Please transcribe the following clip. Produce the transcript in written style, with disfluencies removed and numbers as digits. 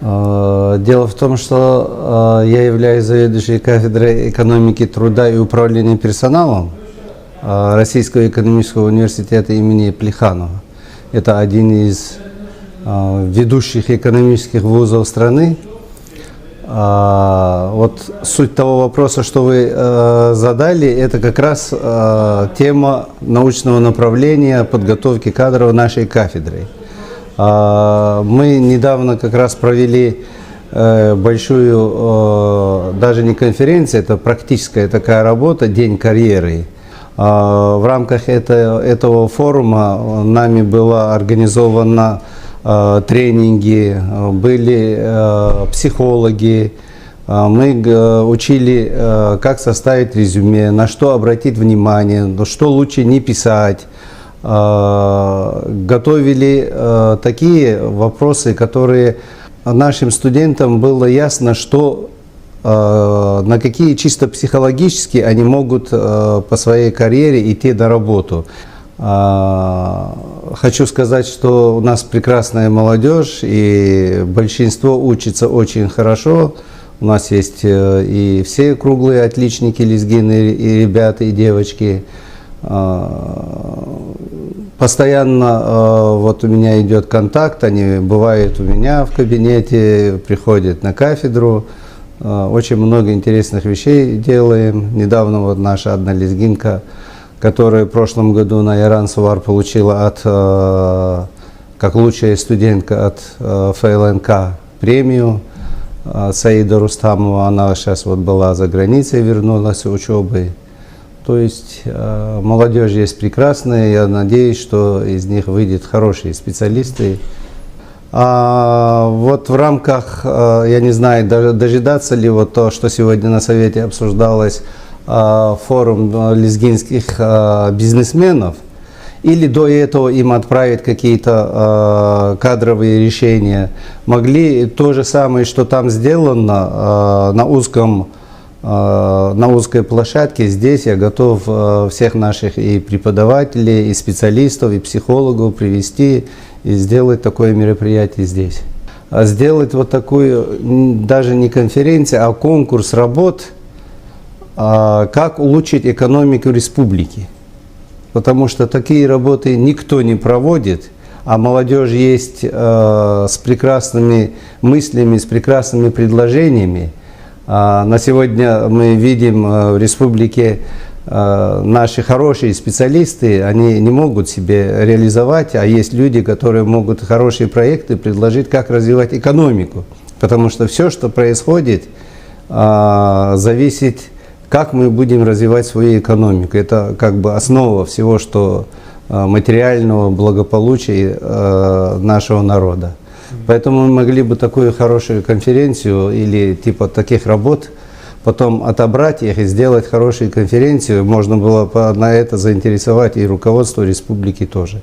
Дело в том, что я являюсь заведующей кафедрой экономики труда и управления персоналом Российского экономического университета имени Плеханова. Это один из ведущих экономических вузов страны. Вот суть того вопроса, что вы задали, это как раз тема научного направления подготовки кадров нашей кафедрой. Мы недавно как раз провели большую, даже не конференцию, это практическая такая работа, День карьеры. В рамках этого форума нами было организовано тренинги, были психологи, мы учили, как составить резюме, на что обратить внимание, что лучше не писать. Готовили такие вопросы, которые нашим студентам было ясно, что на какие чисто психологически они могут по своей карьере идти на работу. Хочу сказать, что у нас прекрасная молодежь, и большинство учится очень хорошо. У нас есть и все круглые отличники, лезгины, и ребята, и девочки. Постоянно вот у меня идет контакт, они бывают у меня в кабинете, приходят на кафедру. Очень много интересных вещей делаем. Недавно вот наша одна лезгинка, которая в прошлом году на Ярансувар получила как лучшая студентка от ФЛНК премию, Саида Рустамова, она сейчас вот была за границей, вернулась с учебы. То есть молодежь есть прекрасная, я надеюсь, что из них выйдут хорошие специалисты. Вот в рамках, я не знаю, дожидаться ли вот то, что сегодня на совете обсуждалось, форум лезгинских бизнесменов, или до этого им отправить какие-то кадровые решения, могли то же самое, что там сделано на узкой площадке, здесь я готов всех наших и преподавателей, и специалистов, и психологов привести и сделать такое мероприятие здесь. А сделать вот такую, даже не конференцию, а конкурс работ, как улучшить экономику республики. Потому что такие работы никто не проводит, а молодежь есть с прекрасными мыслями, с прекрасными предложениями. На сегодня мы видим в республике наши хорошие специалисты, они не могут себе реализовать, а есть люди, которые могут хорошие проекты предложить, как развивать экономику. Потому что все, что происходит, зависит, как мы будем развивать свою экономику. Это как бы основа всего, что материального благополучия нашего народа. Поэтому мы могли бы такую хорошую конференцию или типа таких работ потом отобрать их и сделать хорошую конференцию. Можно было на это заинтересовать и руководство республики тоже.